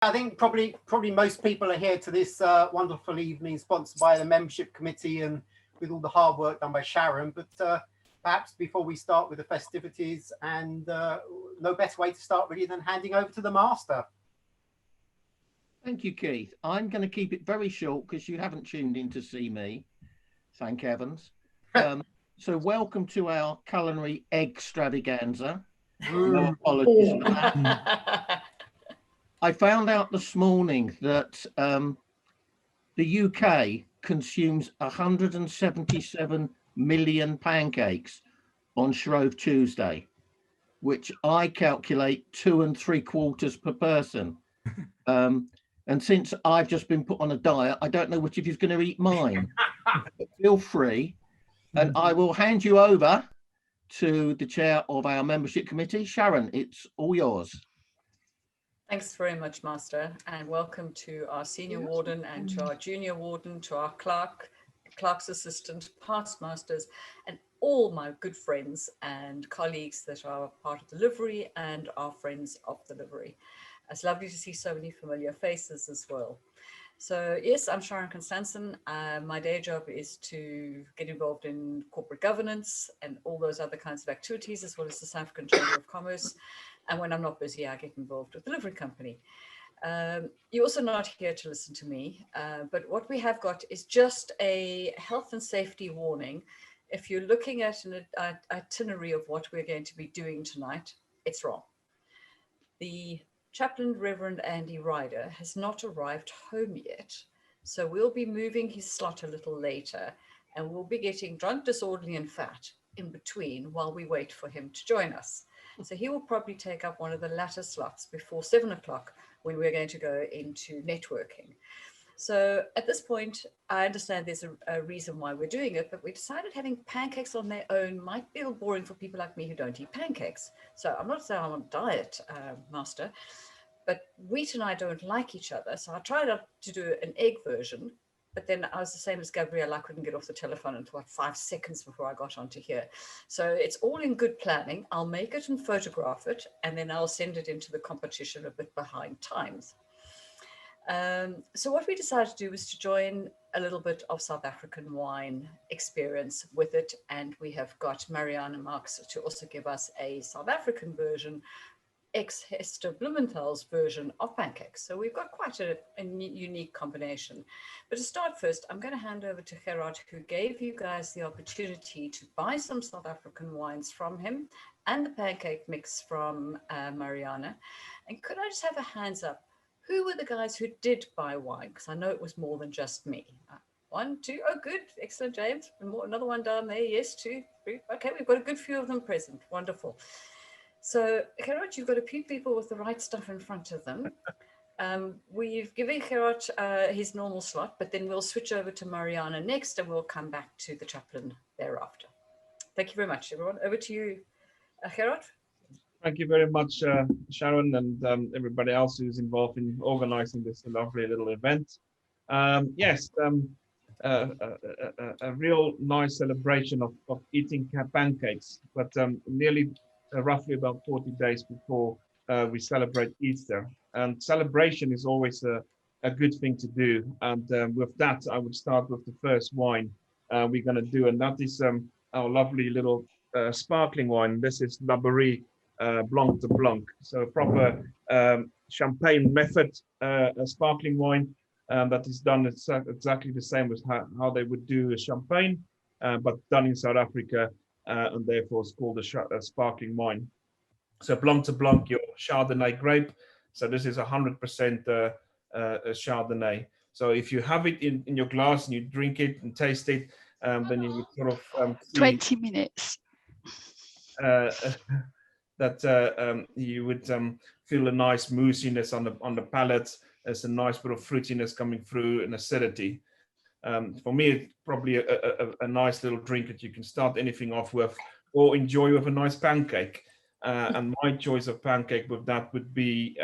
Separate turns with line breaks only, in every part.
I think probably most people are here to this wonderful evening sponsored by the membership committee and with all the hard work done by Sharon. But perhaps before we start with the festivities, and no better way to start really than handing over to the master.
Thank you, Keith. I'm going to keep it very short because you haven't tuned in to see me. Thank heavens. So welcome to our culinary extravaganza. No apologies for that. I found out this morning that the UK consumes 177 million pancakes on Shrove Tuesday, which I calculate 2 3/4 per person. And since I've just been put on a diet, I don't know which of you's going to eat mine. But feel free, and I will hand you over to the chair of our membership committee. Sharon, it's all yours.
Thanks very much, Master, and welcome to our senior warden and to our junior warden, to our clerk's assistant, past masters, and all my good friends and colleagues that are part of the livery and our friends of the livery. It's lovely to see so many familiar faces as well. So yes, I'm Sharon Constanson. My day job is to get involved in corporate governance and all those other kinds of activities, as well as the South African Chamber of Commerce. And when I'm not busy, I get involved with the livery company. You're also not here to listen to me, but what we have got is just a health and safety warning. If you're looking at an itinerary of what we're going to be doing tonight, it's wrong. The Chaplain Reverend Andy Ryder has not arrived home yet, so we'll be moving his slot a little later, and we'll be getting drunk, disorderly and fat in between while we wait for him to join us. So he will probably take up one of the latter slots before 7 o'clock when we're going to go into networking. So at this point, I understand there's a reason why we're doing it, but we decided having pancakes on their own might be a little boring for people like me who don't eat pancakes. So I'm not saying I'm on a diet, Master, but wheat and I don't like each other. So I tried to do an egg version, but then I was the same as Gabrielle. I couldn't get off the telephone until 5 seconds before I got onto here. So it's all in good planning. I'll make it and photograph it, and then I'll send it into the competition a bit behind times. So what we decided to do was to join a little bit of South African wine experience with it. And we have got Mariana Marx to also give us a South African version, ex-Hester Blumenthal's version of pancakes. So we've got quite a unique combination. But to start first, I'm going to hand over to Gerard, who gave you guys the opportunity to buy some South African wines from him and the pancake mix from Mariana. And could I just have a hands up? Who were the guys who did buy wine? Because I know it was more than just me. 1, 2, oh good, excellent, James. Another one down there, yes, 2, 3. Okay, we've got a good few of them present, wonderful. So Gerard, you've got a few people with the right stuff in front of them. We've given Gerard his normal slot, but then we'll switch over to Mariana next and we'll come back to the chaplain thereafter. Thank you very much, everyone. Over to you, Gerard.
Thank you very much, Sharon, and everybody else who's involved in organizing this lovely little event. Yes, a real nice celebration of eating pancakes, but nearly roughly about 40 days before we celebrate Easter. And celebration is always a good thing to do. And with that, I would start with the first wine we're going to do, and that is our lovely little sparkling wine. This is La Barrie Blanc de Blanc, so a proper champagne method sparkling wine that is done exactly the same as how they would do a champagne, but done in South Africa, and therefore it's called a sparkling wine. So Blanc de Blanc, your Chardonnay grape. So this is 100% Chardonnay. So if you have it in your glass and you drink it and taste it, then you would sort of
20 minutes.
That you would feel a nice moussiness on the palate. There's a nice bit of fruitiness coming through and acidity. For me, it's probably a nice little drink that you can start anything off with or enjoy with a nice pancake. And my choice of pancake with that would be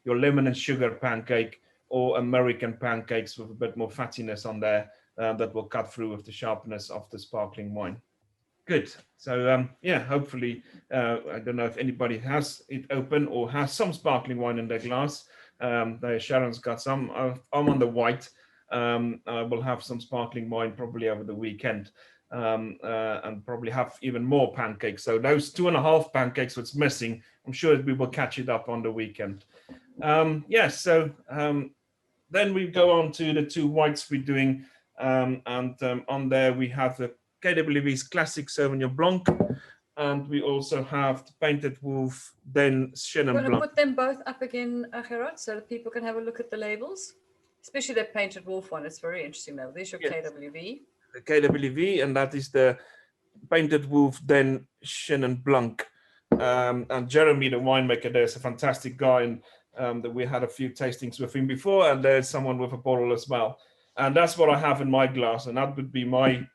your lemon and sugar pancake or American pancakes with a bit more fattiness on there that will cut through with the sharpness of the sparkling wine. Good. So yeah, hopefully, I don't know if anybody has it open or has some sparkling wine in their glass. Sharon's got some. I'm on the white. I will have some sparkling wine probably over the weekend, and probably have even more pancakes. So those 2.5 pancakes what's missing, I'm sure we will catch it up on the weekend. Yes, so then we go on to the 2 whites we're doing, and on there we have the KWV's Classic Sauvignon Blanc, and we also have the Painted Wolf, then Chenin
Want to
Blanc.
put them both up again, Gerard, so that people can have a look at the labels, especially the Painted Wolf one. It's very interesting though. There's your
Yes.
KWV.
The KWV, and that is the Painted Wolf, then Chenin Blanc. And Jeremy, the winemaker, there's a fantastic guy, and that we had a few tastings with him before, and there's someone with a bottle as well. And that's what I have in my glass, and that would be my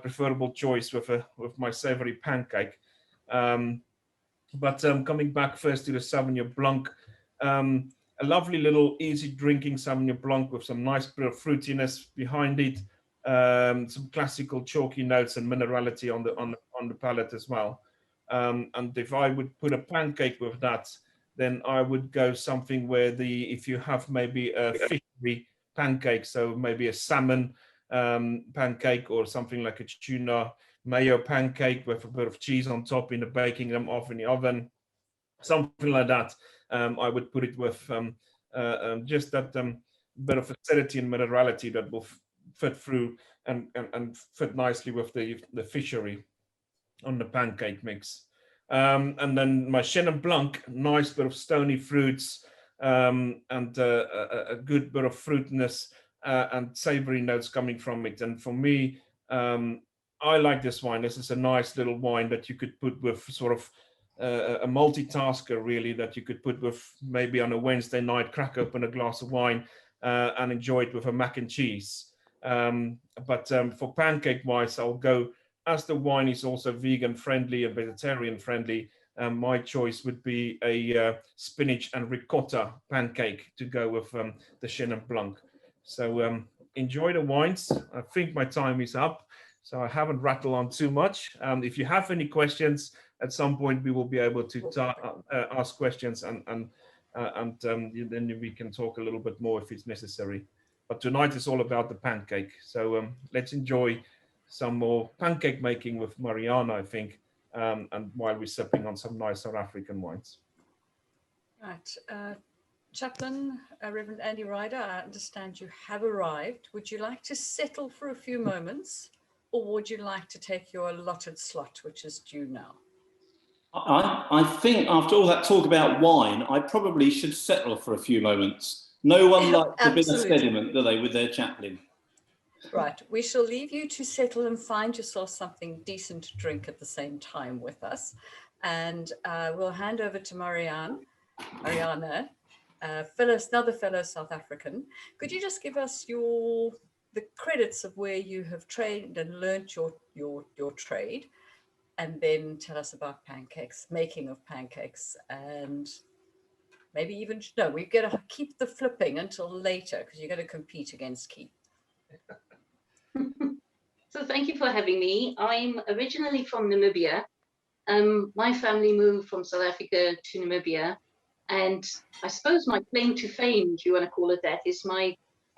preferable choice with my savory pancake. But coming back first to the Sauvignon Blanc, a lovely little easy drinking Sauvignon Blanc with some nice bit of fruitiness behind it, some classical chalky notes and minerality on the palate as well. And if I would put a pancake with that, then I would go something where if you have maybe a fishery pancake, so maybe a salmon pancake, or something like a tuna mayo pancake with a bit of cheese on top in the baking them off in the oven, something like that. I would put it with just that bit of acidity and minerality that will fit through and fit nicely with the fishery on the pancake mix. And then my Chenin Blanc, nice bit of stony fruits, and a good bit of fruitiness and savory notes coming from it. And for me, I like this wine. This is a nice little wine that you could put with sort of a multitasker, really, that you could put with maybe on a Wednesday night, crack open a glass of wine and enjoy it with a mac and cheese. But for pancake wise, I'll go, as the wine is also vegan friendly and vegetarian friendly, my choice would be a spinach and ricotta pancake to go with the Chenin Blanc. So enjoy the wines. I think my time is up, so I haven't rattled on too much. If you have any questions, at some point we will be able to ask questions, and then we can talk a little bit more if it's necessary. But tonight is all about the pancake. So let's enjoy some more pancake making with Mariana, I think, and while we're sipping on some nice South African wines.
Right. Chaplain, Reverend Andy Ryder, I understand you have arrived. Would you like to settle for a few moments, or would you like to take your allotted slot, which is due now?
I think after all that talk about wine, I probably should settle for a few moments. No one likes a bit of sediment, do they, with their chaplain?
Right, we shall leave you to settle and find yourself something decent to drink at the same time with us. And we'll hand over to Mariana, another fellow South African. Could you just give us the credits of where you have trained and learnt your trade, and then tell us about pancakes, making of pancakes, and maybe even, no, we're going to keep the flipping until later because you're going to compete against Keith.
So thank you for having me. I'm originally from Namibia. My family moved from South Africa to Namibia, and I suppose my claim to fame, if you want to call it that, is my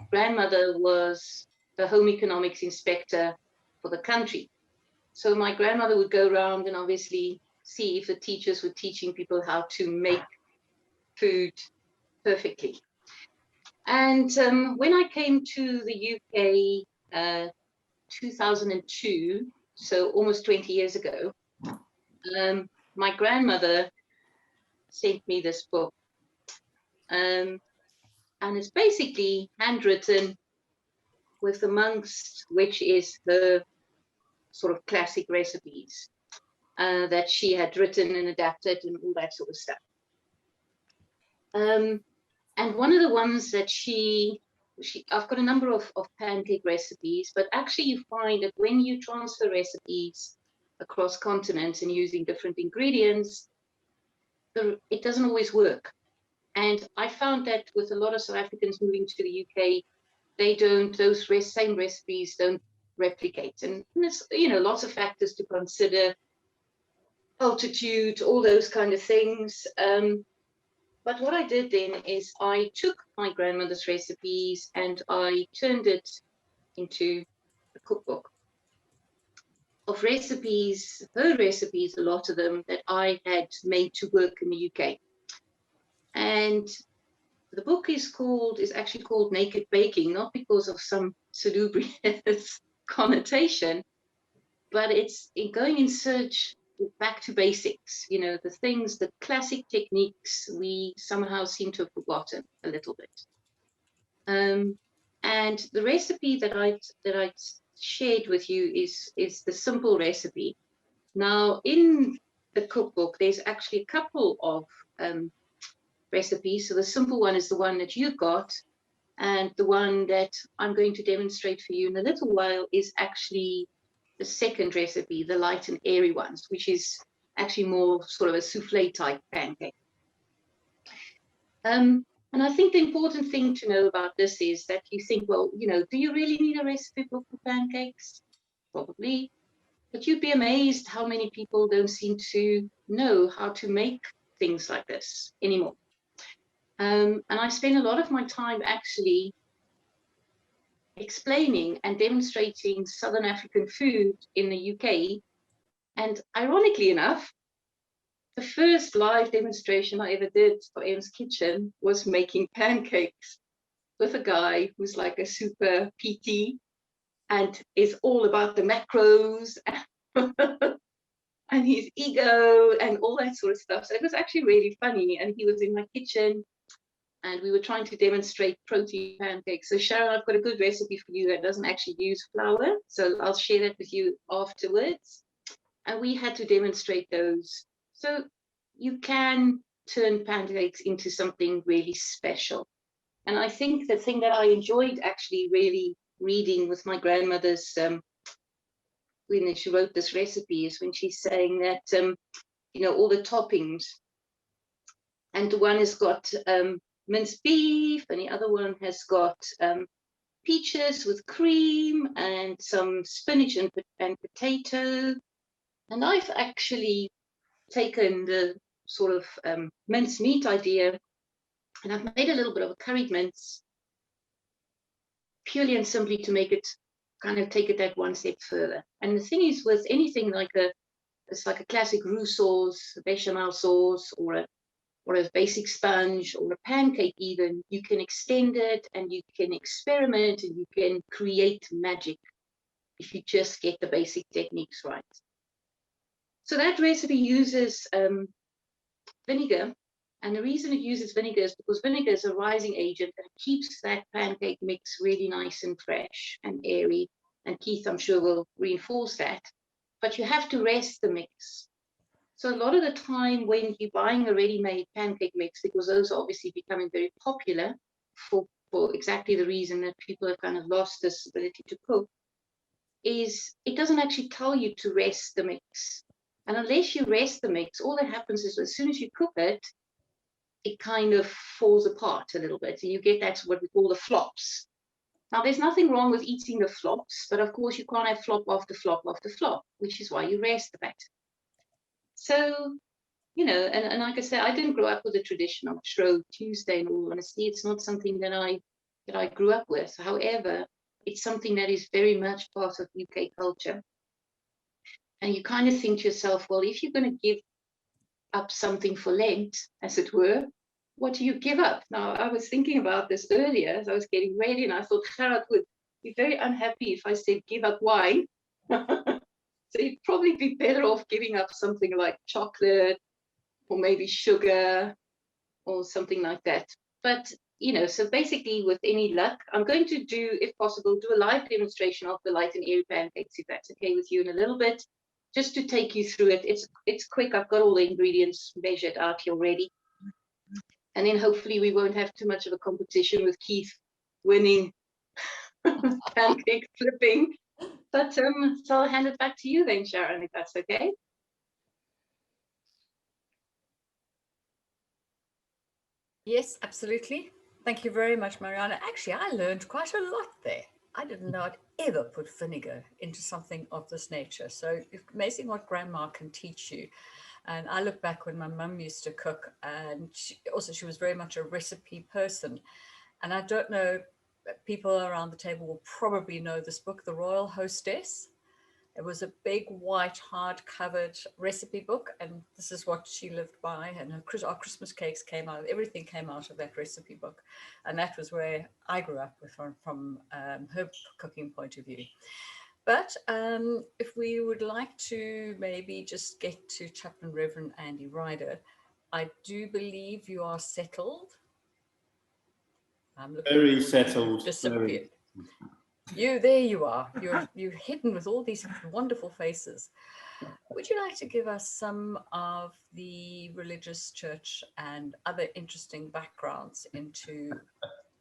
grandmother was the home economics inspector for the country. So my grandmother would go around and obviously see if the teachers were teaching people how to make food perfectly. And when I came to the UK 2002, so almost 20 years ago, my grandmother sent me this book. And it's basically handwritten, with amongst which is her sort of classic recipes that she had written and adapted and all that sort of stuff. And one of the ones that I've got a number of pancake recipes, but actually you find that when you transfer recipes across continents and using different ingredients, it doesn't always work. And I found that with a lot of South Africans moving to the UK, those same recipes don't replicate. And there's, lots of factors to consider, altitude, all those kind of things. But what I did then is I took my grandmother's recipes and I turned it into a cookbook of recipes, her recipes, a lot of them that I had made to work in the UK. And the book is actually called Naked Baking, not because of some salubrious connotation, but it's in going in search back to basics, you know, the things, the classic techniques we somehow seem to have forgotten a little bit. And the recipe that I shared with you is the simple recipe. Now, in the cookbook, there's actually a couple of recipes. So the simple one is the one that you've got, and the one that I'm going to demonstrate for you in a little while is actually the second recipe, the light and airy ones, which is actually more sort of a souffle type pancake. And I think the important thing to know about this is that you think, well, you know, do you really need a recipe book for pancakes? Probably. But you'd be amazed how many people don't seem to know how to make things like this anymore. And I spend a lot of my time actually explaining and demonstrating Southern African food in the UK. And ironically enough, the first live demonstration I ever did for Em's Kitchen was making pancakes with a guy who's like a super PT and is all about the macros and his ego and all that sort of stuff. So it was actually really funny. And he was in my kitchen and we were trying to demonstrate protein pancakes. So Sharon, I've got a good recipe for you that doesn't actually use flour. So I'll share that with you afterwards. And we had to demonstrate those. So you can turn pancakes into something really special. And I think the thing that I enjoyed actually really reading with my grandmother's, when she wrote this recipe, is when she's saying that, you know, all the toppings, and the one has got minced beef, and the other one has got peaches with cream and some spinach and potato. And I've actually taken the sort of minced meat idea and I've made a little bit of a curried mince purely and simply to make it kind of take it that one step further. And the thing is, with anything like it's like a classic roux sauce, a bechamel sauce, or a basic sponge or a pancake even, you can extend it and you can experiment and you can create magic if you just get the basic techniques right. So that recipe uses vinegar, and the reason it uses vinegar is because vinegar is a rising agent and it keeps that pancake mix really nice and fresh and airy, and Keith, I'm sure, will reinforce that. But you have to rest the mix. So a lot of the time when you're buying a ready-made pancake mix, because those are obviously becoming very popular for exactly the reason that people have kind of lost this ability to cook, is it doesn't actually tell you to rest the mix. And unless you rest the mix, all that happens is as soon as you cook it, it kind of falls apart a little bit. And you get that what we call the flops. Now, there's nothing wrong with eating the flops, but of course you can't have flop after flop after flop, which is why you rest the batter. So, you know, and like I said, I didn't grow up with the tradition of Shrove Tuesday, in all honesty. It's not something that I grew up with. However, it's something that is very much part of UK culture. And you kind of think to yourself, well, if you're going to give up something for Lent, as it were, what do you give up? Now, I was thinking about this earlier as I was getting ready, and I thought Gerard would be very unhappy if I said give up wine. So you'd probably be better off giving up something like chocolate or maybe sugar or something like that. But, you know, so basically with any luck, I'm going to do, if possible, do a live demonstration of the light and airy pancakes, if that's okay with you, in a little bit, just to take you through it. It's quick. I've got all the ingredients measured out here already. And then hopefully we won't have too much of a competition with Keith winning pancake flipping. But so I'll hand it back to you then, Sharon, if that's okay.
Yes, absolutely. Thank you very much, Mariana. Actually, I learned quite a lot there. I didn't know I'd ever put vinegar into something of this nature. So it's amazing what grandma can teach you. And I look back when my mum used to cook, and she was very much a recipe person. And I don't know, people around the table will probably know this book, The Royal Hostess. It was a big white hard-covered recipe book, and this is what she lived by. And our Christmas cakes came out. Everything came out of that recipe book, and that was where I grew up with from her cooking point of view. But if we would like to maybe just get to Chaplain Reverend Andy Ryder, I do believe you are settled. I'm looking
Very settled.
Disappeared. There you are. You're hidden with all these wonderful faces. Would you like to give us some of the religious church and other interesting backgrounds into,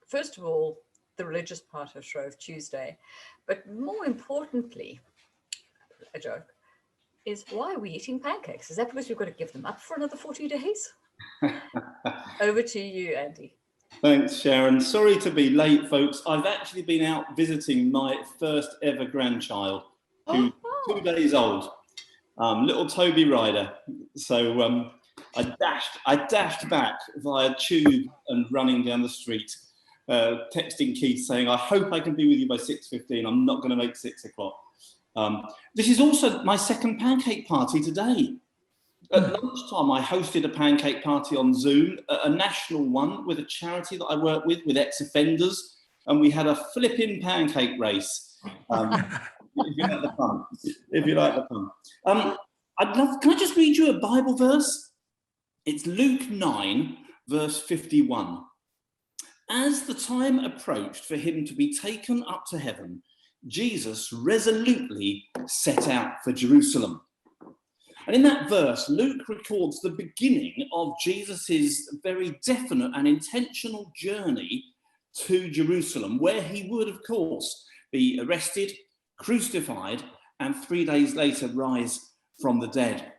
first of all, the religious part of Shrove Tuesday, but more importantly, a joke, is why are we eating pancakes? Is that because we've got to give them up for another 40 days? Over to you, Andy.
Thanks, Sharon. Sorry to be late, folks. I've actually been out visiting my first ever grandchild, who's 2 days old, little Toby Ryder. So I dashed back via tube and running down the street, texting Keith saying, I hope I can be with you by 6:15. I'm not going to make 6 o'clock. This is also my second pancake party today. At lunchtime, I hosted a pancake party on Zoom, a national one with a charity that I work with ex-offenders, and we had a flipping pancake race. If you like the fun. If you like the fun. Can I just read you a Bible verse? It's Luke 9, verse 51. As the time approached for him to be taken up to heaven, Jesus resolutely set out for Jerusalem. And in that verse, Luke records the beginning of Jesus's very definite and intentional journey to Jerusalem, where he would, of course, be arrested, crucified, and 3 days later rise from the dead.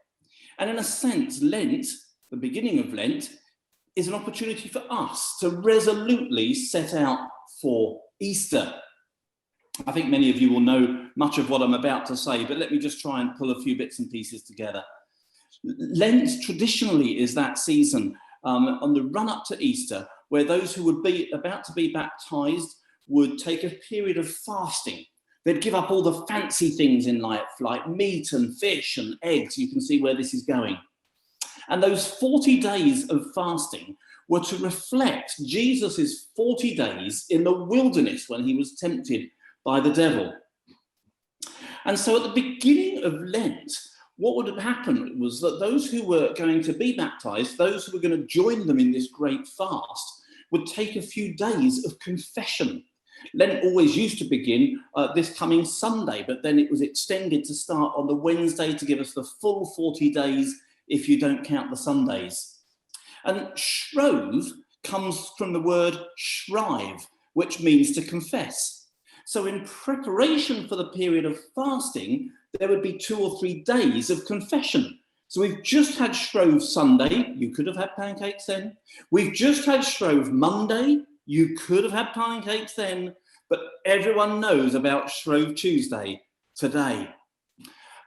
And in a sense, Lent, the beginning of Lent, is an opportunity for us to resolutely set out for Easter. I think many of you will know much of what I'm about to say, but let me just try and pull a few bits and pieces together. Lent traditionally is that season on the run up to Easter, where those who would be about to be baptized would take a period of fasting. They'd give up all the fancy things in life, like meat and fish and eggs. You can see where this is going. And those 40 days of fasting were to reflect Jesus's 40 days in the wilderness when he was tempted by the devil. And so at the beginning of Lent, what would have happened was that those who were going to be baptized, those who were going to join them in this great fast, would take a few days of confession. Lent always used to begin this coming Sunday, but then it was extended to start on the Wednesday to give us the full 40 days if you don't count the Sundays. And Shrove comes from the word shrive, which means to confess. So in preparation for the period of fasting, there would be 2 or 3 days of confession. So we've just had Shrove Sunday. You could have had pancakes then. We've just had Shrove Monday. You could have had pancakes then. But everyone knows about Shrove Tuesday today.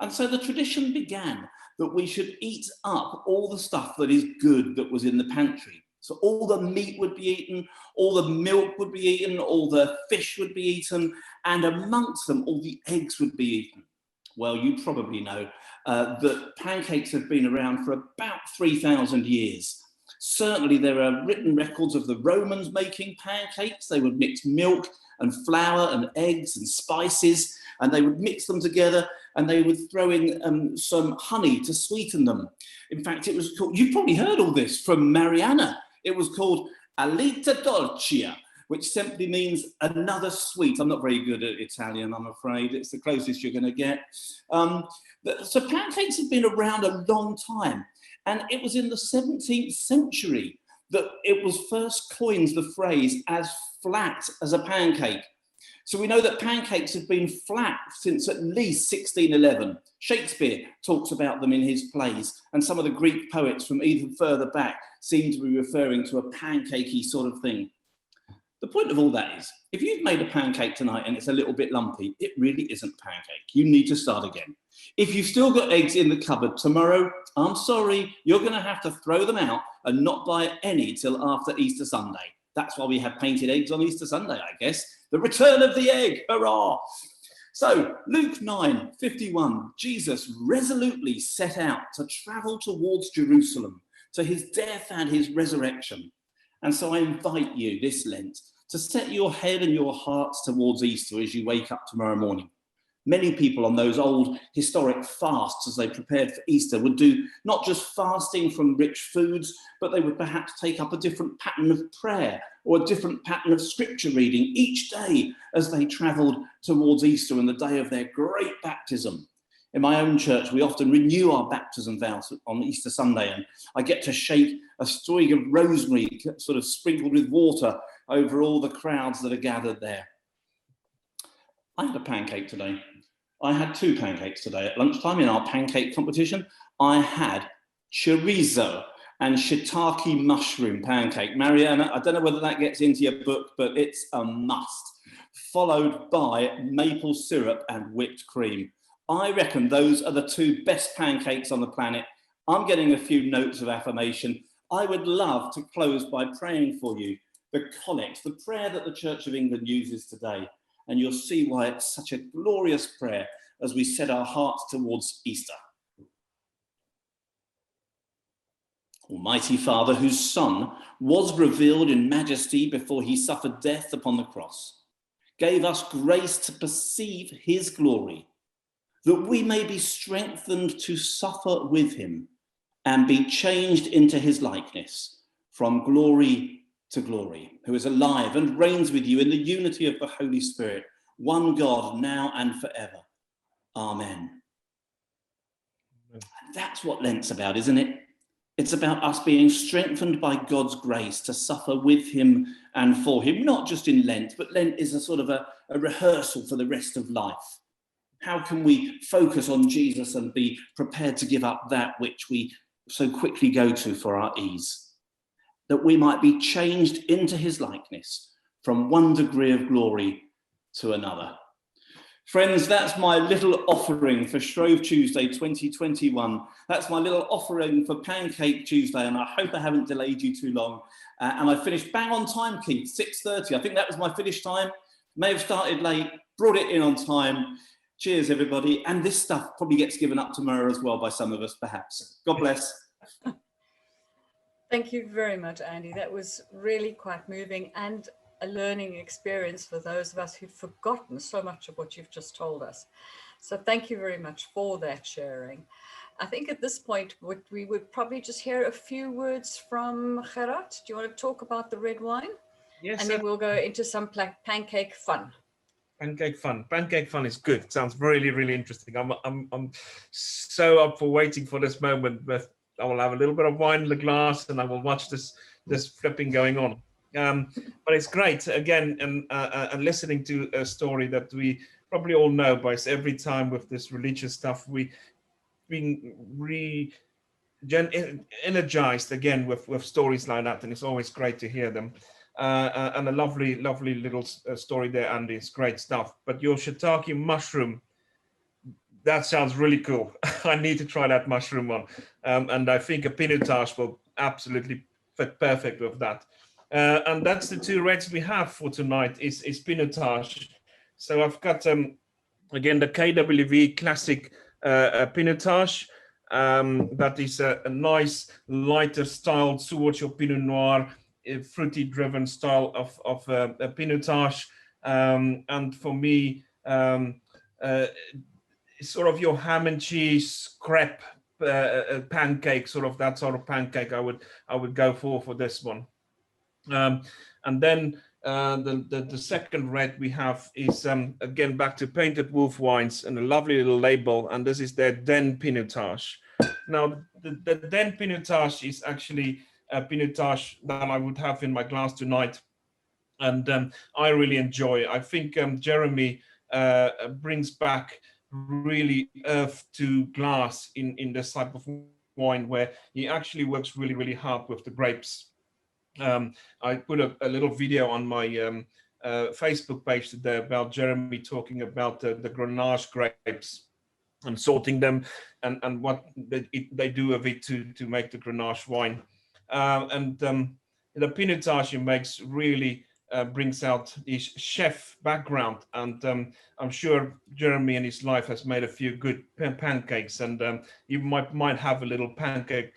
And so the tradition began that we should eat up all the stuff that is good that was in the pantry. So all the meat would be eaten, all the milk would be eaten, all the fish would be eaten, and amongst them, all the eggs would be eaten. Well, you probably know that pancakes have been around for about 3,000 years. Certainly there are written records of the Romans making pancakes. They would mix milk and flour and eggs and spices, and they would mix them together, and they would throw in some honey to sweeten them. In fact, it was called, you've probably heard all this from Mariana. It was called alita dolcia, which simply means another sweet. I'm not very good at Italian, I'm afraid. It's the closest you're going to get. So pancakes have been around a long time. And it was in the 17th century that it was first coined the phrase as flat as a pancake. So we know that pancakes have been flat since at least 1611. Shakespeare talks about them in his plays, and some of the Greek poets from even further back seem to be referring to a pancakey sort of thing. The point of all that is, if you've made a pancake tonight and it's a little bit lumpy, it really isn't a pancake. You need to start again. If you've still got eggs in the cupboard tomorrow, I'm sorry, you're going to have to throw them out and not buy any till after Easter Sunday. That's why we have painted eggs on Easter Sunday, I guess. The return of the egg, hurrah! So, Luke 9:51, Jesus resolutely set out to travel towards Jerusalem, to his death and his resurrection. And so I invite you this Lent to set your head and your hearts towards Easter as you wake up tomorrow morning. Many people on those old historic fasts as they prepared for Easter would do not just fasting from rich foods, but they would perhaps take up a different pattern of prayer or a different pattern of scripture reading each day as they travelled towards Easter and the day of their great baptism. In my own church, we often renew our baptism vows on Easter Sunday, and I get to shake a twig of rosemary sort of sprinkled with water over all the crowds that are gathered there. I had a pancake today. I had 2 pancakes today. At lunchtime in our pancake competition, I had chorizo and shiitake mushroom pancake. Mariana, I don't know whether that gets into your book, but it's a must. Followed by maple syrup and whipped cream. I reckon those are the 2 best pancakes on the planet. I'm getting a few notes of affirmation. I would love to close by praying for you the collect, the prayer that the Church of England uses today. And you'll see why it's such a glorious prayer as we set our hearts towards Easter. Almighty Father, whose Son was revealed in majesty before he suffered death upon the cross, gave us grace to perceive his glory, that we may be strengthened to suffer with him and be changed into his likeness from glory to glory, who is alive and reigns with you in the unity of the Holy Spirit, one God, now and forever. Amen. And that's what Lent's about, isn't it? It's about us being strengthened by God's grace to suffer with him and for him, not just in Lent, but Lent is a sort of a rehearsal for the rest of life. How can we focus on Jesus and be prepared to give up that which we so quickly go to for our ease? That we might be changed into his likeness from one degree of glory to another. Friends, that's my little offering for Shrove Tuesday 2021. That's my little offering for Pancake Tuesday, and I hope I haven't delayed you too long. And I finished bang on time, Keith, 6:30. I think that was my finish time. May have started late, brought it in on time. Cheers, everybody. And this stuff probably gets given up tomorrow as well by some of us, perhaps. God bless.
Thank you very much, Andy. That was really quite moving and a learning experience for those of us who've forgotten so much of what you've just told us. So thank you very much for that sharing. I think at this point, we would probably just hear a few words from Gerard. Do you want to talk about the red wine?
Yes.
And then we'll go into some pancake fun.
Pancake fun. Pancake fun is good. Sounds really, really interesting. I'm so up for waiting for this moment. But I will have a little bit of wine in the glass, and I will watch this flipping going on. But it's great again, and listening to a story that we probably all know. But every time with this religious stuff, we been energized again with stories like that, and it's always great to hear them. And a lovely little story there, Andy. It's great stuff. But your shiitake mushroom, that sounds really cool. I need to try that mushroom one. And I think a pinotage will absolutely fit perfect with that. And that's the 2 reds we have for tonight is pinotage. So I've got, again, the KWV classic pinotage. That is a nice, lighter style towards your Pinot Noir, fruity driven style of a pinotage. And for me, sort of your ham and cheese crepe pancake, sort of that sort of pancake I would go for this one. And then the second red we have is again back to Painted Wolf Wines and a lovely little label, and this is their Den Pinotage. Now the Den Pinotage is actually a pinotage that I would have in my glass tonight, and I really enjoy. I think Jeremy brings back really earth to glass in this type of wine, where he actually works really hard with the grapes. I put a little video on my Facebook page today about Jeremy talking about the Grenache grapes and sorting them, and what they do with it to make the Grenache wine. The Pinotage he makes really brings out his chef background, and I'm sure Jeremy in his life has made a few good pancakes, and you might have a little pancake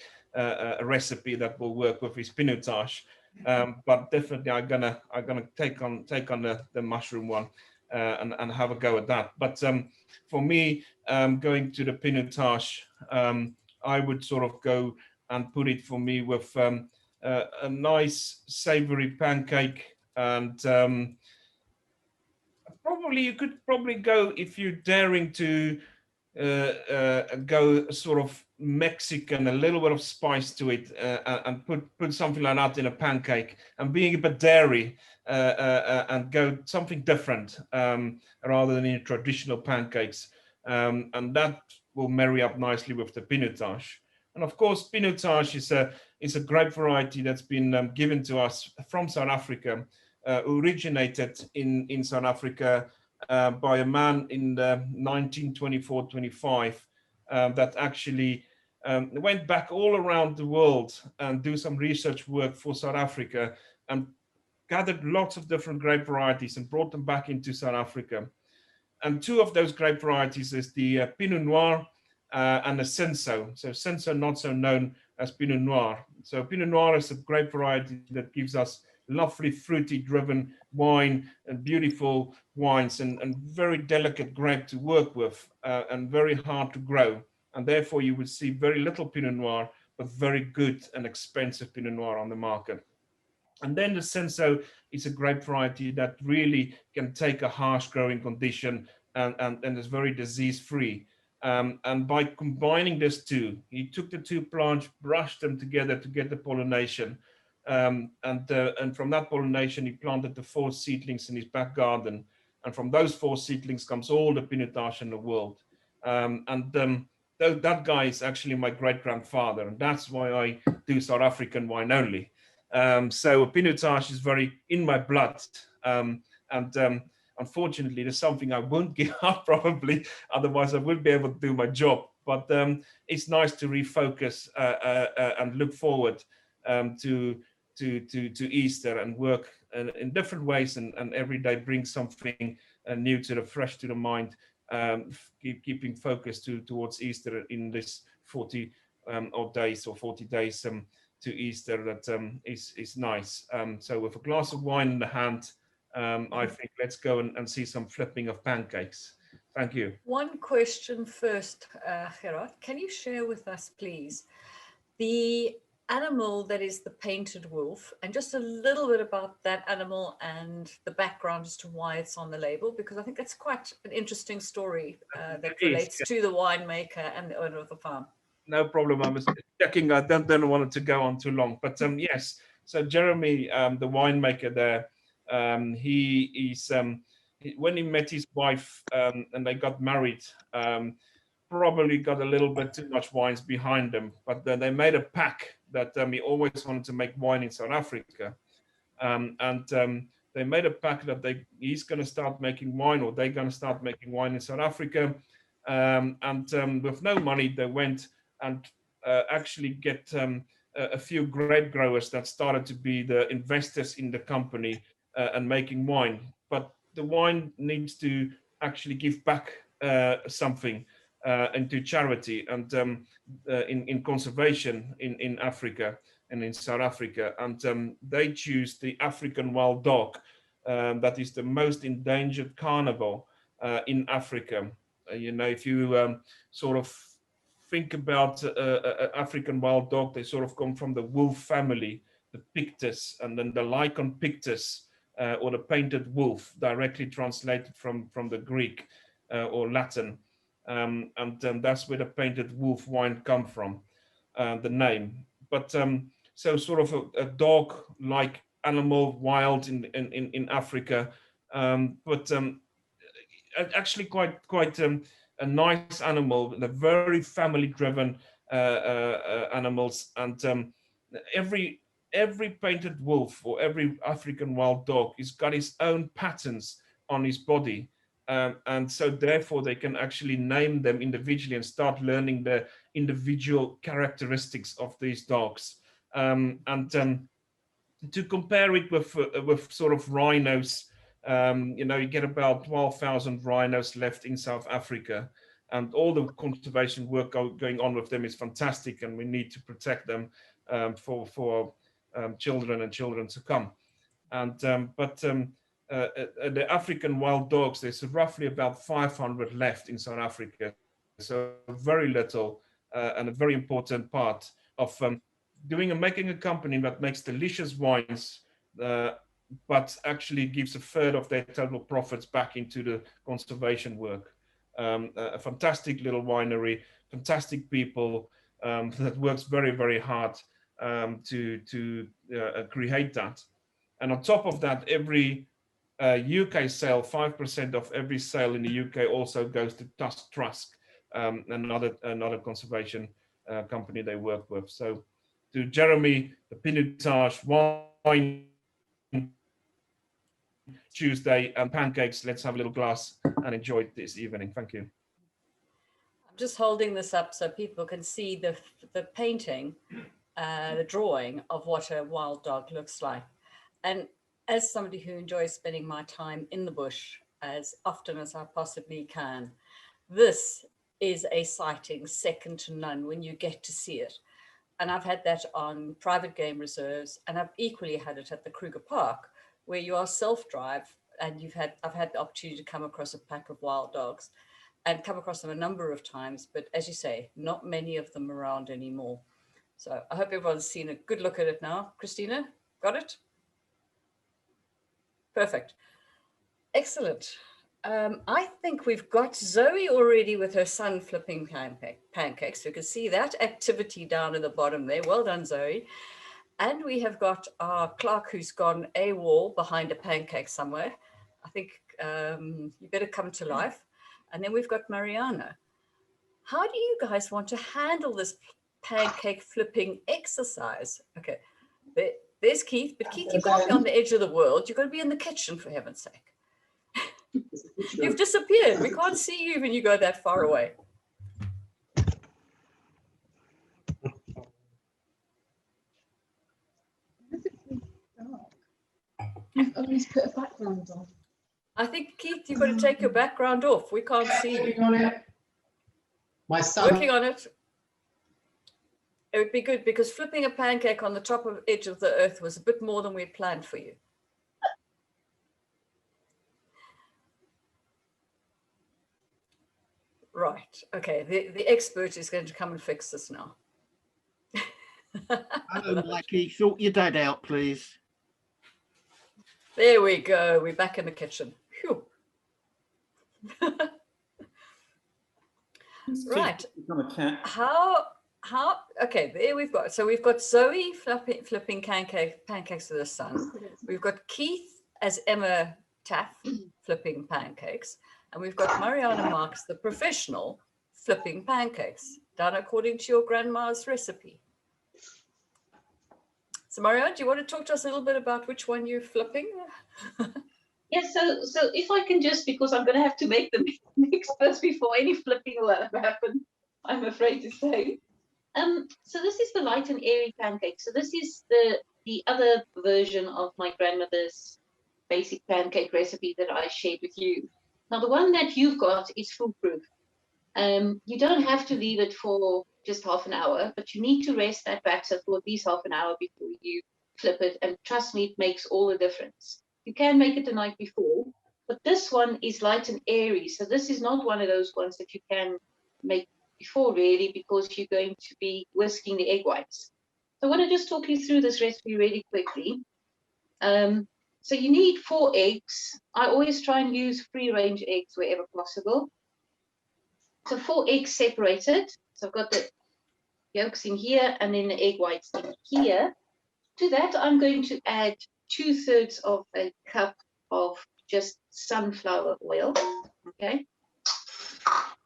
recipe that will work with his Pinotage. But definitely I'm gonna take on the mushroom one and have a go at that. But for me, going to the Pinotage, I would sort of go and put it for me with a nice savory pancake, and probably you could probably go, if you're daring to go sort of Mexican, a little bit of spice to it, and put something like that in a pancake, and being a bit dairy, and go something different rather than in traditional pancakes, and that will marry up nicely with the Pinotage. And of course, Pinotage is a grape variety that's been given to us from South Africa, originated in South Africa by a man in 1924-25 that actually went back all around the world and do some research work for South Africa, and gathered lots of different grape varieties and brought them back into South Africa. And two of those grape varieties is the Pinot Noir and the Senso. So Senso not so known as Pinot Noir. So Pinot Noir is a grape variety that gives us lovely fruity driven wine and beautiful wines, and very delicate grape to work with, and very hard to grow. And therefore you would see very little Pinot Noir, but very good and expensive Pinot Noir on the market. And then the Senso is a grape variety that really can take a harsh growing condition and is very disease free. And by combining these two, he took the two plants, brushed them together to get the pollination. And from that pollination, he planted the 4 seedlings in his back garden. And from those 4 seedlings comes all the Pinotage in the world. That guy is actually my great grandfather, and that's why I do South African wine only. So Pinotage is very in my blood, and unfortunately, there's something I won't give up probably, otherwise I wouldn't be able to do my job. But it's nice to refocus and look forward to Easter and work in different ways, and every day bring something new to fresh to the mind, keeping focus towards Easter in this 40 odd days or 40 days to Easter. That is nice. So with a glass of wine in the hand, I think let's go and see some flipping of pancakes. Thank you.
One question first, Gerard. Can you share with us, please, the animal that is the painted wolf, and just a little bit about that animal and the background as to why it's on the label? Because I think that's quite an interesting story that relates to the winemaker and the owner of the farm.
No problem. I was checking. I don't want it to go on too long, but yes. So Jeremy, the winemaker there, he is when he met his wife and they got married, probably got a little bit too much wines behind them, but they made a pact that he always wanted to make wine in South Africa, and they made a pact that he's going to start making wine, or they're going to start making wine in South Africa, and with no money they went and actually get a few grape growers that started to be the investors in the company and making wine. But the wine needs to actually give back something into charity and in conservation in Africa and in South Africa. And they choose the African wild dog, that is the most endangered carnivore in Africa. You know, if you sort of think about African wild dog, they sort of come from the wolf family, the Pictus, and then the Lycon Pictus, or the painted wolf, directly translated from the Greek or Latin. And that's where the painted wolf wine come from, the name. But so sort of a dog-like animal, wild in Africa, but actually quite a nice animal. They're very family-driven animals, and every every painted wolf or every African wild dog has got his own patterns on his body. And so therefore they can actually name them individually and start learning the individual characteristics of these dogs. To compare it with sort of rhinos, you get about 12,000 rhinos left in South Africa, and all the conservation work going on with them is fantastic, and we need to protect them for children and children to come. And the African wild dogs, there's roughly about 500 left in South Africa, so very little, and a very important part of making a company that makes delicious wines, but actually gives a third of their total profits back into the conservation work. A fantastic little winery, fantastic people that works very, very hard to create that. And on top of that, every UK sale, 5% of every sale in the UK also goes to Trusk, another conservation company they work with. So to Jeremy, the Pinotage wine Tuesday and pancakes, let's have a little glass and enjoy it this evening. Thank you.
I'm just holding this up so people can see the painting, the drawing of what a wild dog looks like. And as somebody who enjoys spending my time in the bush as often as I possibly can, this is a sighting second to none when you get to see it. And I've had that on private game reserves, and I've equally had it at the Kruger Park, where you are self-drive, and I've had the opportunity to come across a pack of wild dogs and come across them a number of times, but as you say, not many of them around anymore. So I hope everyone's seen a good look at it now. Christina, got it? Perfect. Excellent. I think we've got Zoe already with her son flipping pancakes. You can see that activity down in the bottom there. Well done, Zoe. And we have got our Clark who's gone AWOL behind a pancake somewhere. I think you better come to life. And then we've got Mariana. How do you guys want to handle this pancake flipping exercise? Okay, there's Keith, but Keith, you can't be on the edge of the world. You've got to be in the kitchen, for heaven's sake. You've disappeared. We can't see you when you go that far away.
You've always put a background on.
I think, Keith, you've got to take your background off. We can't see you.
Working on it. My son.
Working on it. It would be good because flipping a pancake on the top of edge of the earth was a bit more than we had planned for you. Right. Okay. The expert is going to come and fix this now.
Hello, Mikey. Sort your dad out, please.
There we go. We're back in the kitchen. Phew. Right. How? Okay. There we've got. So we've got Zoe flipping pancakes to the sun. We've got Keith as Emma Taff flipping pancakes. And we've got Mariana Marks, the professional, flipping pancakes, done according to your grandma's recipe. So Mariana, do you want to talk to us a little bit about which one you're flipping?
Yes, so if I can just, because I'm going to have to make the mix first before any flipping will ever happen, I'm afraid to say. So this is the light and airy pancake. So this is the other version of my grandmother's basic pancake recipe that I shared with you. Now, the one that you've got is foolproof. You don't have to leave it for just half an hour, but you need to rest that batter for at least half an hour before you flip it. And trust me, it makes all the difference. You can make it the night before, but this one is light and airy. So this is not one of those ones that you can make before, really, because you're going to be whisking the egg whites. So I want to just talk you through this recipe really quickly. So you need 4 eggs. I always try and use free-range eggs wherever possible. So 4 eggs separated. So I've got the yolks in here and then the egg whites in here. To that, I'm going to add 2/3 of a cup of just sunflower oil. Okay.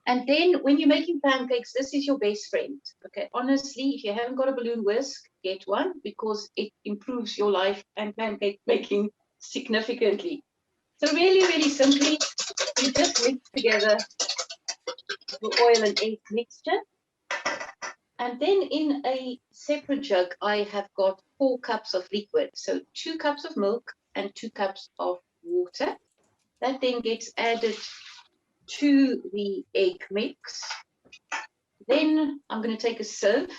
And then when you're making pancakes, this is your best friend. Okay, honestly, if you haven't got a balloon whisk, get one because it improves your life and pancake making significantly. So really, really simply, you just mix together the oil and egg mixture. And then in a separate jug, I have got 4 cups of liquid. So 2 cups of milk and 2 cups of water. That then gets added to the egg mix. Then I'm going to take a sieve,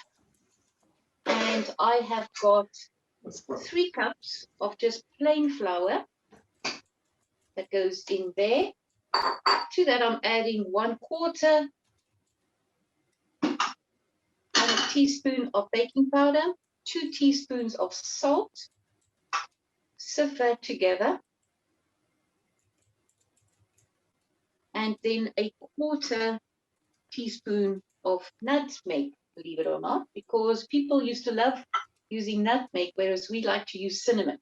and I have got 3 cups of just plain flour that goes in there. To that, I'm adding 1/4 teaspoon of baking powder, 2 teaspoons of salt. Sieve that together. And then 1/4 teaspoon of nutmeg, believe it or not, because people used to love using nutmeg, whereas we like to use cinnamon.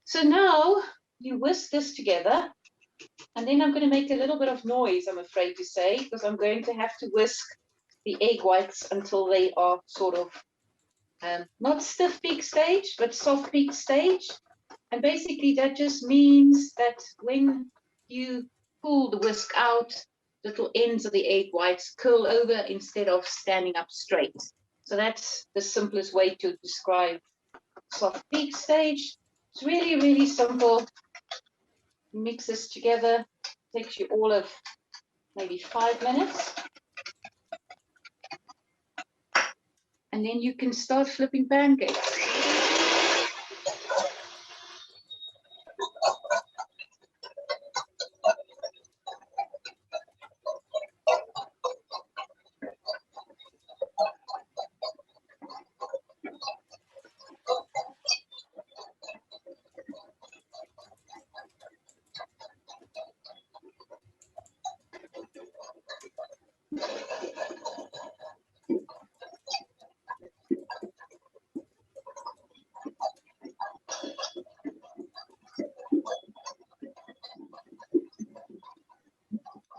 So now you whisk this together, and then I'm going to make a little bit of noise, I'm afraid to say, because I'm going to have to whisk the egg whites until they are sort of not stiff peak stage, but soft peak stage. And basically that just means that when you pull the whisk out, little ends of the egg whites curl over instead of standing up straight. So that's the simplest way to describe soft peak stage. It's really, really simple. Mix this together. Takes you all of maybe 5 minutes. And then you can start flipping pancakes.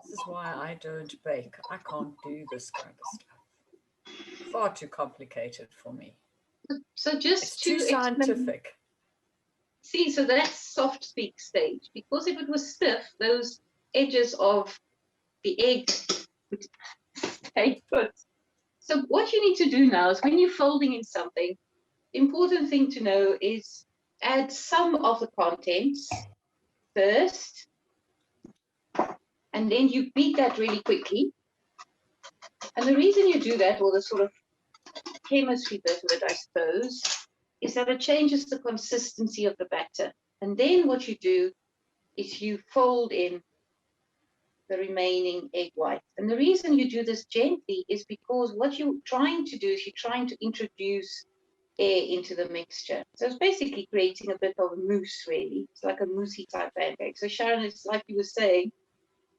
This is why I don't bake. I can't do this kind of stuff. Far too complicated for me.
So just
It's
to
too
explain,
scientific.
see, so that's soft peak stage. Because if it was stiff, those edges of the egg would stay put. So what you need to do now is when you're folding in something, the important thing to know is add some of the contents first, and then you beat that really quickly. And the reason you do that, or the sort of chemistry bit of it, I suppose, is that it changes the consistency of the batter. And then what you do is you fold in the remaining egg whites. And the reason you do this gently is because what you're trying to do is you're trying to introduce air into the mixture. So it's basically creating a bit of a mousse, really. It's like a moussey type pancake. So Sharon, it's like you were saying,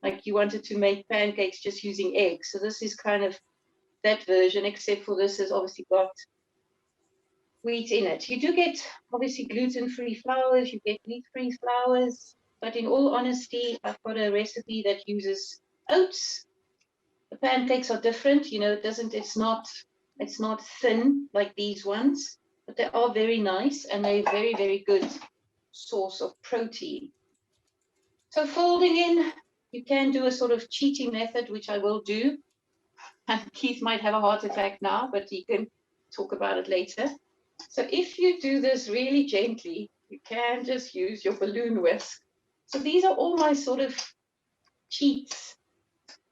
like you wanted to make pancakes just using eggs. So this is kind of that version, except for this has obviously got wheat in it. You do get obviously gluten-free flours, you get wheat-free flours, but in all honesty, I've got a recipe that uses oats. The pancakes are different, you know, it's not thin like these ones, but they are very nice and they're very, very good source of protein. So folding in, you can do a sort of cheating method, which I will do. And Keith might have a heart attack now, but he can talk about it later. So if you do this really gently, you can just use your balloon whisk. So these are all my sort of cheats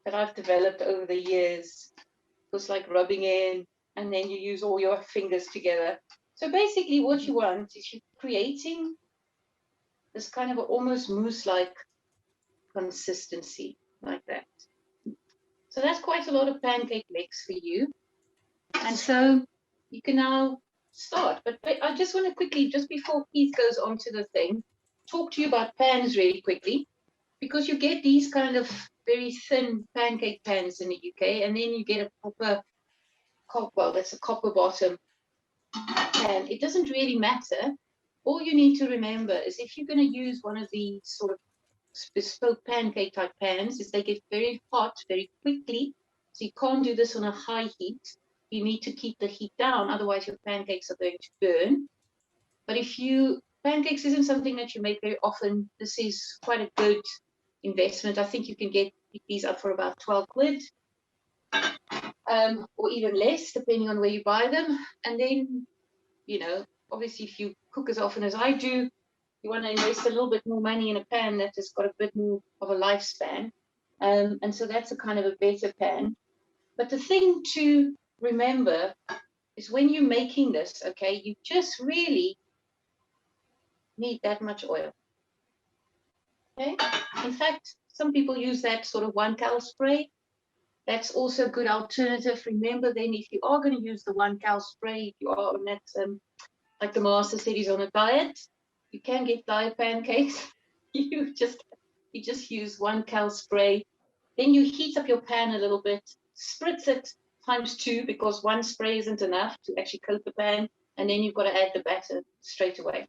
that I've developed over the years. Just like rubbing in, and then you use all your fingers together. So basically what you want is you're creating this kind of almost mousse-like consistency, like that. So that's quite a lot of pancake mix for you. And so you can now start. But I just want to quickly, just before Keith goes on to the thing, talk to you about pans really quickly, because you get these kind of very thin pancake pans in the UK, and then you get a proper, well, that's a copper bottom pan. It doesn't really matter. All you need to remember is if you're going to use one of these sort of bespoke pancake type pans is they get very hot very quickly. So you can't do this on a high heat. You need to keep the heat down, otherwise your pancakes are going to burn. But pancakes isn't something that you make very often. This is quite a good investment. I think you can pick these up for about 12 quid, or even less, depending on where you buy them. And then, obviously, if you cook as often as I do, you want to invest a little bit more money in a pan that has got a bit more of a lifespan. And so that's a kind of a better pan. But the thing to remember is when you're making this, okay, you just really need that much oil. Okay. In fact, some people use that sort of 1-cal spray. That's also a good alternative. Remember, then, if you are going to use the 1-cal spray, if you are on that, like the master said, he's on a diet, you can get diet pancakes. You just use 1-cal spray. Then you heat up your pan a little bit, spritz it ×2 because one spray isn't enough to actually coat the pan, and then you've got to add the batter straight away.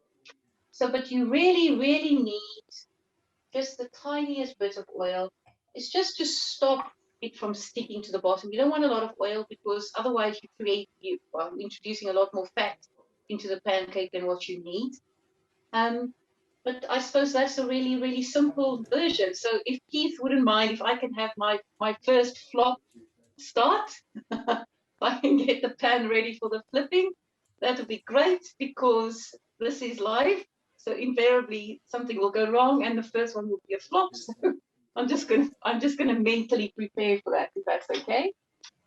So, but you really, really need just the tiniest bit of oil. It's just to stop it from sticking to the bottom. You don't want a lot of oil because otherwise you're introducing a lot more fat into the pancake than what you need. But I suppose that's a really, really simple version. So if Keith wouldn't mind, if I can have my first flop start, if I can get the pan ready for the flipping, that would be great, because this is live. So invariably something will go wrong and the first one will be a flop. So I'm just gonna mentally prepare for that, if that's okay.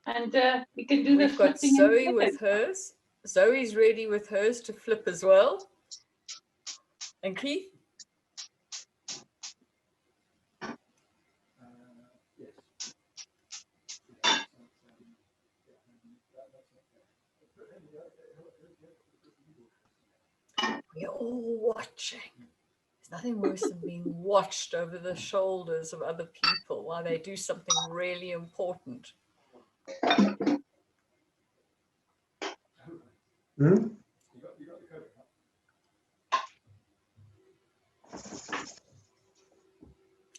And we can do the flipping.
We've got Zoe with hers. Zoe's ready with hers to flip as well. And Keith? We're all watching. There's nothing worse than being watched over the shoulders of other people while they do something really important.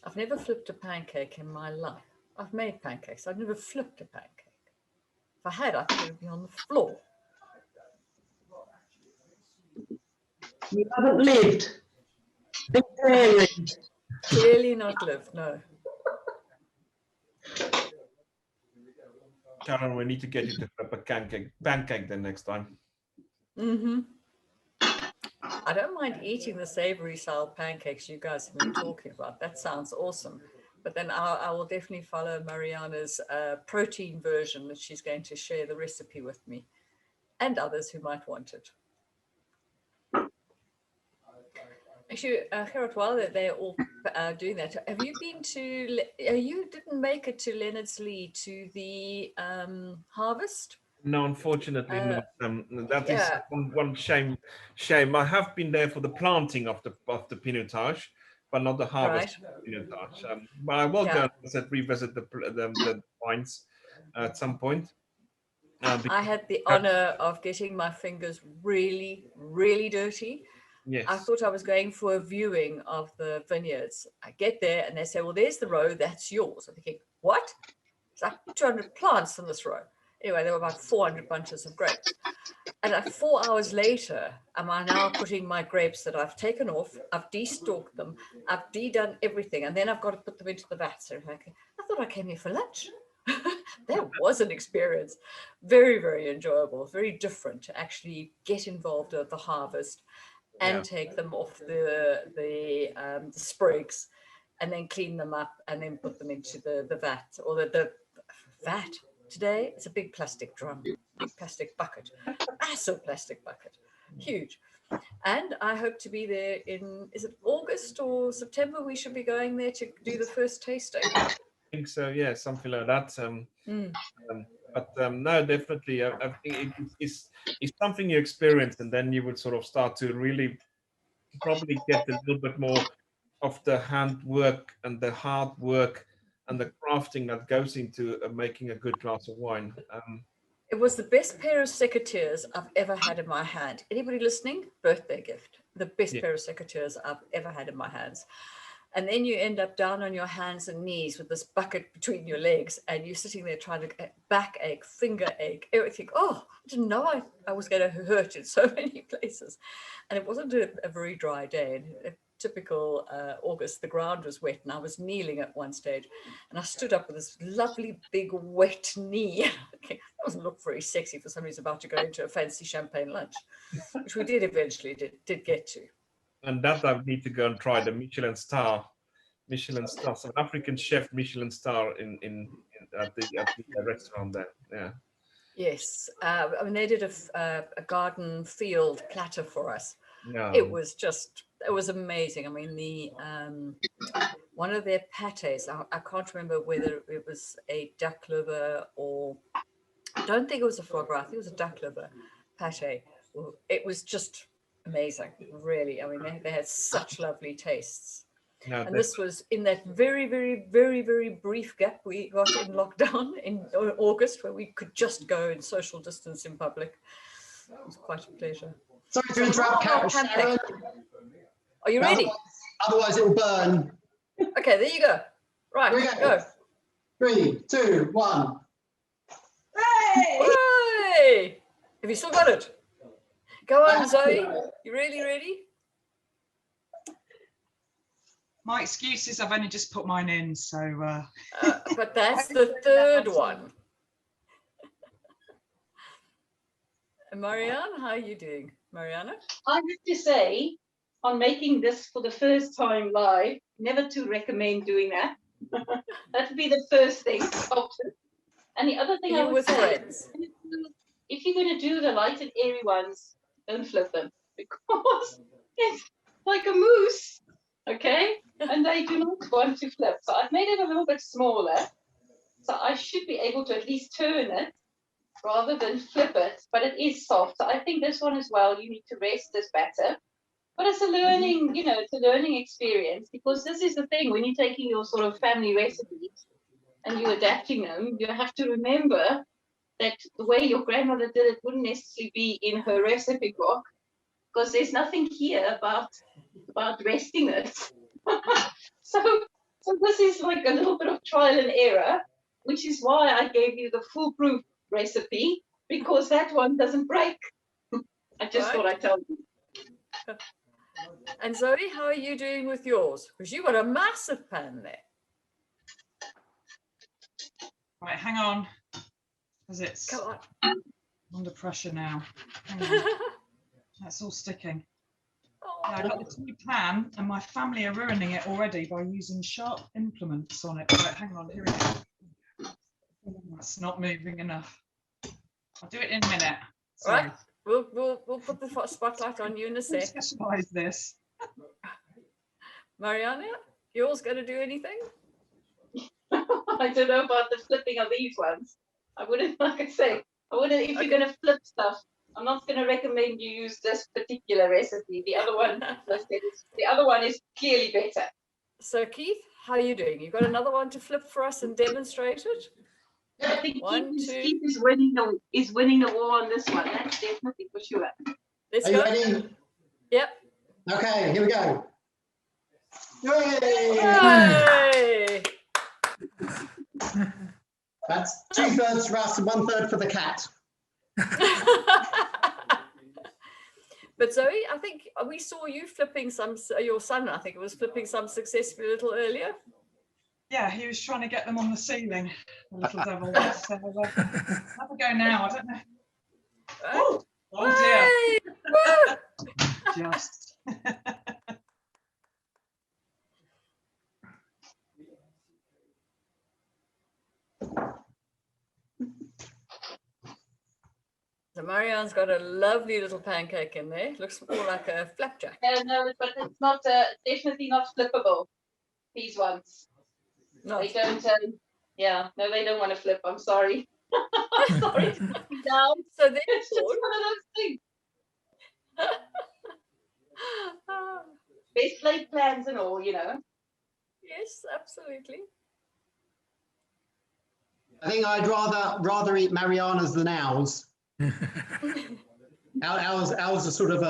I've never flipped a pancake in my life. I've made pancakes. I've never flipped a pancake. If I had, I think it would be on the floor.
You haven't lived.
Clearly not lived, no.
Sharon, we need to get you to flip a pancake the next time.
Mm-hmm. I don't mind eating the savory style pancakes you guys have been talking about. That sounds awesome. But then I will definitely follow Mariana's protein version that she's going to share the recipe with me and others who might want it. Actually, Gerard, while they're all doing that, have you been to, you didn't make it to Leonard's Lee to the harvest?
No, unfortunately not. That is one shame. I have been there for the planting of the pinotage, but not the harvest of the pinotage. But I will go and revisit the vines at some point.
I had the honor of getting my fingers really, really dirty.
Yes.
I thought I was going for a viewing of the vineyards. I get there and they say, well, there's the row, that's yours. I'm thinking, what? It's like 200 plants in this row. Anyway, there were about 400 bunches of grapes. And 4 hours later, am I now putting my grapes that I've taken off, I've de-stalked them, I've de-done everything, and then I've got to put them into the vat. So I thought I came here for lunch. That was an experience. Very, very enjoyable, very different to actually get involved at the harvest and take them off the sprigs and then clean them up and then put them into the vat, or the vat. Today, it's a big plastic drum, big plastic bucket, massive plastic bucket, huge. And I hope to be there in, is it August or September? We should be going there to do the first tasting.
I think so, yeah, something like that. But no, definitely, I think it's something you experience, and then you would sort of start to really probably get a little bit more of the handwork and the hard work and the crafting that goes into making a good glass of wine.
It was the best pair of secateurs I've ever had in my hand. Anybody listening? Birthday gift. The best pair of secateurs I've ever had in my hands. And then you end up down on your hands and knees with this bucket between your legs, and you're sitting there trying to get backache, finger ache, everything. Oh, I didn't know I was going to hurt in so many places. And it wasn't a very dry day. A typical August, the ground was wet, and I was kneeling at one stage, and I stood up with this lovely big wet knee. It doesn't look very sexy for somebody who's about to go into a fancy champagne lunch, which we did eventually did get to.
And that I need to go and try the Michelin star, South African chef Michelin star at the restaurant there. Yeah.
Yes, I mean, they did a garden field platter for us.
Yeah.
It was amazing. I mean, the one of their pates, I can't remember whether it was a duck liver or, I don't think it was a foie gras. I think it was a duck liver pate. It was just amazing, really. I mean, they had such lovely tastes.
No,
and this was in that very, very, very, very brief gap we got in lockdown in August, where we could just go and social distance in public. It was quite a pleasure.
Sorry to interrupt, Sharon.
Are you ready?
Otherwise it will burn.
Okay, there you go. Right,
Here we go. 3, 2, 1.
Hey!
Hooray! Have you still got it? Go on, Zoe. You really ready?
My excuse is I've only just put mine in, so.
But that's the third one. And Marianne, how are you doing? Mariana?
I have to say, on making this for the first time live, never to recommend doing that. That would be the first thing. And the other thing I would say,
friends.
if you're going to do the light and airy ones, don't flip them, because it's like a moose, okay? And they do not want to flip. So I've made it a little bit smaller. So I should be able to at least turn it rather than flip it, but it is soft. So I think this one as well, you need to rest this batter. But it's a learning, you know, it's a learning experience, because this is the thing, when you're taking your sort of family recipes and you're adapting them, you have to remember that the way your grandmother did it wouldn't necessarily be in her recipe book, because there's nothing here about resting it. So this is like a little bit of trial and error, which is why I gave you the foolproof recipe, because that one doesn't break. I just thought I'd tell you.
And Zoe, how are you doing with yours? Because you've got a massive pan there.
Right, hang on, because it's under pressure now. Hang on. That's all sticking. Yeah, I got this new pan, and my family are ruining it already by using sharp implements on it. Right, hang on, here we go. That's not moving enough. I'll do it in a minute. Sorry.
Right, we'll put the spotlight on you in a sec.
Specialize this.
Mariana, yours going to do anything?
I don't know about the flipping of these ones. I wouldn't, like I say, I wouldn't, if you're going to flip stuff, I'm not going to recommend you use this particular recipe. The other one is clearly better.
So Keith, how are you doing? You got another one to flip for us and demonstrate it?
I think Keith is winning the war on this one. That's definitely for sure.
Are you ready?
Yep.
Okay, here we go.
Hooray!
That's 2/3 for us and 1/3 for the cat.
But Zoe, I think we saw you flipping some, your son, I think it was flipping some successfully a little earlier.
Yeah, he was trying to get them on the ceiling, the little devil. So, have a go now, I don't know.
Right.
Oh dear. Just.
So Marianne's got a lovely little pancake in there. Looks more like a flapjack.
Yeah, no, but it's not definitely not flippable. These ones. No. They don't. Yeah, no, they don't want to flip. I'm sorry. Sorry. Down.
So this
it's just one of those things. Best laid plans and all, you know.
Yes, absolutely.
I think I'd rather eat Mariana's than ours. Ours are sort of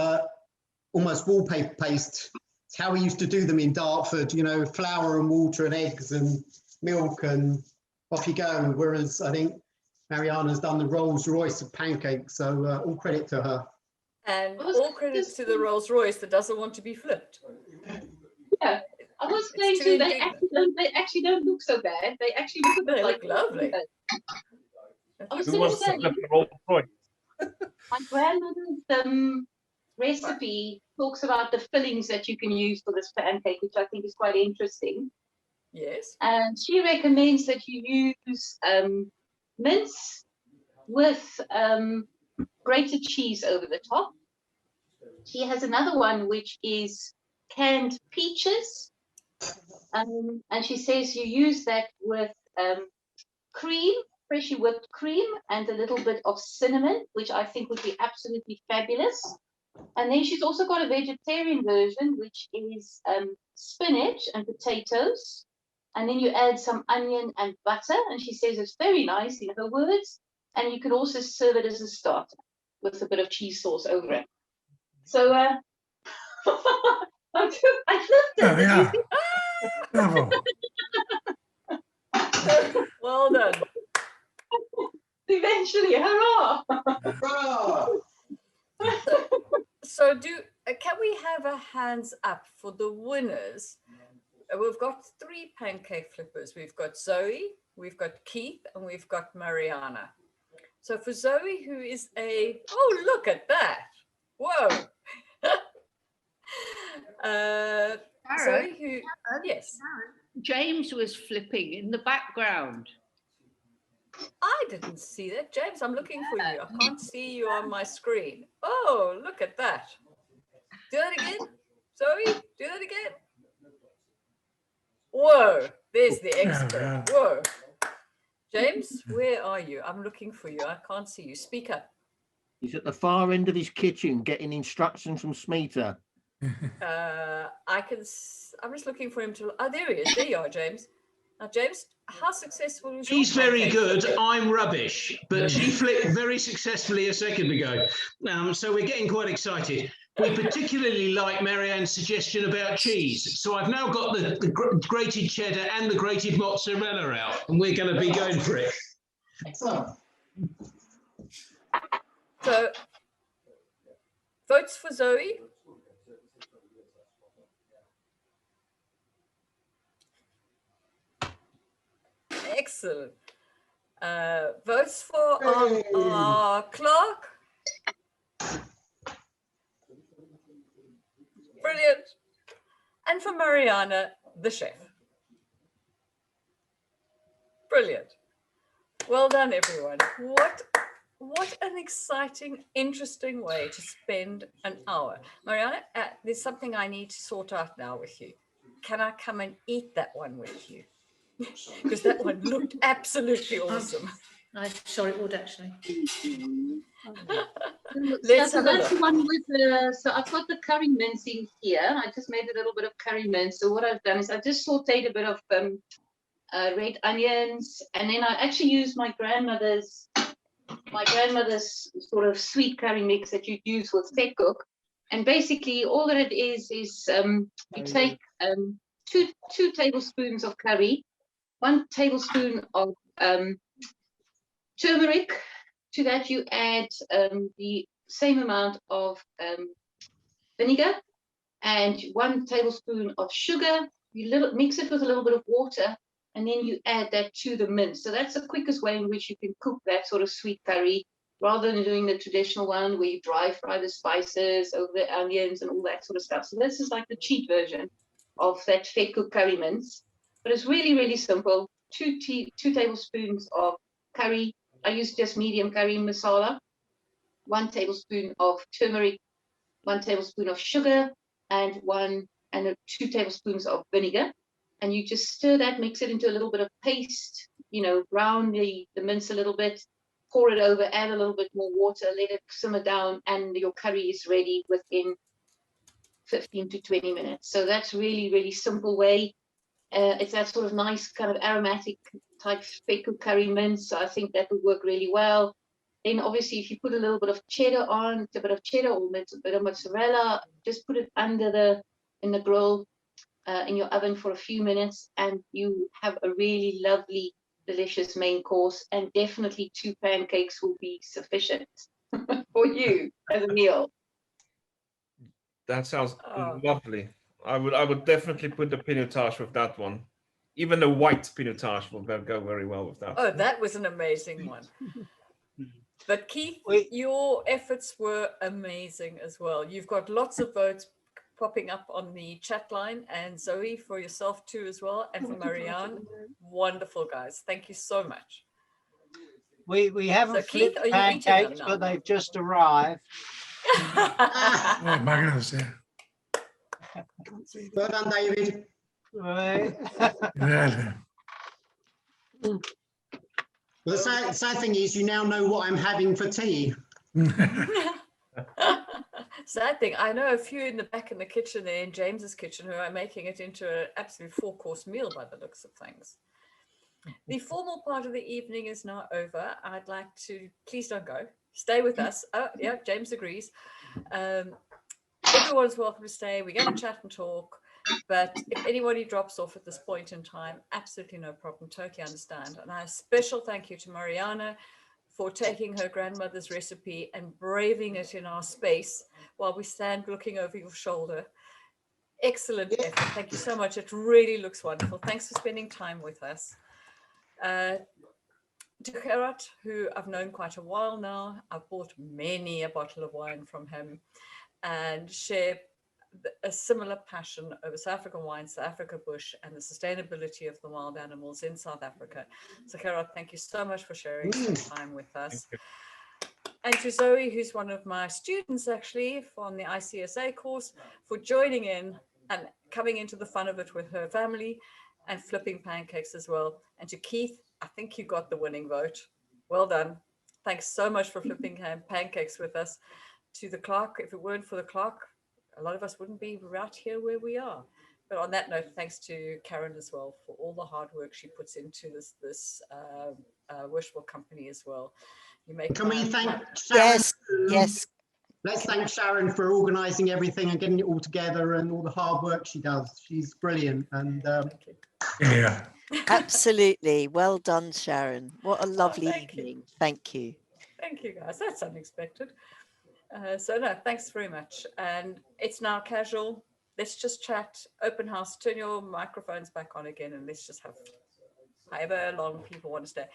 almost wallpaper paste
It's how we used to do them in Dartford, you know, flour and water and eggs and milk and off you go. Whereas I think Mariana's done the Rolls Royce of pancakes, so all credit to her.
And all credit to the Rolls Royce that doesn't want to be flipped.
Yeah, I was saying too, they actually don't look so bad. They actually look a bit like
lovely.
I was
Who wants to
saying,
flip the Rolls Royce?
my grandmother's recipe talks about the fillings that you can use for this pancake, which I think is quite interesting.
Yes.
And she recommends that you use mince with grated cheese over the top. She has another one which is canned peaches, and she says you use that with cream, freshly whipped cream, and a little bit of cinnamon, which I think would be absolutely fabulous. And then she's also got a vegetarian version, which is spinach and potatoes, and then you add some onion and butter, and she says it's very nice in her words, and you can also serve it as a starter with a bit of cheese sauce over it. So I flipped it.
Oh, yeah. Bravo.
Well done.
Eventually, hurrah!
So can we have a hands up for the winners? We've got 3 pancake flippers. We've got Zoe, we've got Keith, and we've got Mariana. So for Zoe, who is oh, look at that. Whoa. Zoe, who, yes.
James was flipping in the background.
I didn't see that. James, I'm looking for you. I can't see you on my screen. Oh, look at that. Do that again. Zoe, do that again. Whoa, there's the expert. Whoa. James, where are you? I'm looking for you. I can't see you. Speak up.
He's at the far end of his kitchen getting instructions from Smeeta.
I'm just looking for him to. Oh, there he is. There you are, James. Now, James, how successful is your
She's very
pancake
good.
flipping?
I'm rubbish, but she flipped very successfully a second ago. So we're getting quite excited. We particularly like Marianne's suggestion about cheese. So I've now got the grated cheddar and the grated mozzarella out, and we're going to be going for it.
Excellent.
So, votes for Zoe. Excellent. Votes for our Clark. Brilliant. And for Mariana, the chef. Brilliant. Well done, everyone. What an exciting, interesting way to spend an hour. Mariana, there's something I need to sort out now with you. Can I come and eat that one with you? Because that one looked absolutely awesome.
I'm sure it would actually.
Let's
so
have a
that's
look.
the one with so I've got the curry mince in here. I just made a little bit of curry mince. So what I've done is I just sauteed a bit of red onions, and then I actually used my grandmother's sort of sweet curry mix that you'd use with fat cook. And basically all that it is you take 2 tablespoons of curry, 1 tablespoon of turmeric. To that you add the same amount of vinegar and 1 tablespoon of sugar. You mix it with a little bit of water, and then you add that to the mince. So that's the quickest way in which you can cook that sort of sweet curry, rather than doing the traditional one where you dry fry the spices over the onions and all that sort of stuff. So this is like the cheap version of that fat cooked curry mince. But it's really, really simple. 2 tablespoons of curry. I use just medium curry masala. 1 tablespoon of turmeric, 1 tablespoon of sugar, and 2 tablespoons of vinegar. And you just stir that, mix it into a little bit of paste, brown the mince a little bit, pour it over, add a little bit more water, let it simmer down, and your curry is ready within 15 to 20 minutes. So that's really, really simple way. It's that sort of nice kind of aromatic type fat cooked curry mince. So I think that would work really well. Then obviously if you put a little bit of cheddar on, a bit of cheddar or a bit of mozzarella, just put it under the in the grill, in your oven for a few minutes, and you have a really lovely, delicious main course. And definitely 2 pancakes will be sufficient for you as a meal.
That sounds lovely. I would definitely put the pinotage with that one. Even the white pinotage will go very well with that.
Oh, that was an amazing one. But Keith, your efforts were amazing as well. You've got lots of votes popping up on the chat line, and Zoe, for yourself too as well, and for Marianne. Wonderful, guys. Thank you so much.
We haven't
Keith,
flipped
are you eating
pancakes,
them now?
but they've just arrived.
Oh, magnificent.
Well done, David.
Right.
Yeah.
Well, the sad thing is, you now know what I'm having for tea.
Sad thing, I know a few in the back in the kitchen there, in James's kitchen, who are making it into an absolute 4-course meal by the looks of things. The formal part of the evening is now over. I'd like to, please don't go, stay with us. Oh yeah, James agrees. Everyone's welcome to stay. We're going to chat and talk, but if anybody drops off at this point in time, absolutely no problem, totally understand. And a special thank you to Mariana for taking her grandmother's recipe and braving it in our space while we stand looking over your shoulder. Excellent effort. Thank you so much. It really looks wonderful. Thanks for spending time with us. To Gerard, who I've known quite a while now, I've bought many a bottle of wine from him and share a similar passion over South African wine, South Africa bush, and the sustainability of the wild animals in South Africa. So Gerard, thank you so much for sharing some time with us. And to Zoe, who's one of my students actually on the ICSA course, for joining in and coming into the fun of it with her family and flipping pancakes as well. And to Keith, I think you got the winning vote. Well done. Thanks so much for flipping pancakes with us. To the clerk, if it weren't for the clerk, a lot of us wouldn't be right here where we are. But on that note, thanks to Karen as well for all the hard work she puts into this wishful company as well. You make.
Can we thank Sharon?
Yes, yes.
Let's thank Sharon for organising everything and getting it all together and all the hard work she does. She's brilliant. And
yeah,
Absolutely. Well done, Sharon. What a lovely evening. Thank you.
Thank you, guys. That's unexpected. So no, thanks very much. And it's now casual. Let's just chat, open house, turn your microphones back on again, and let's just have however long people want to stay.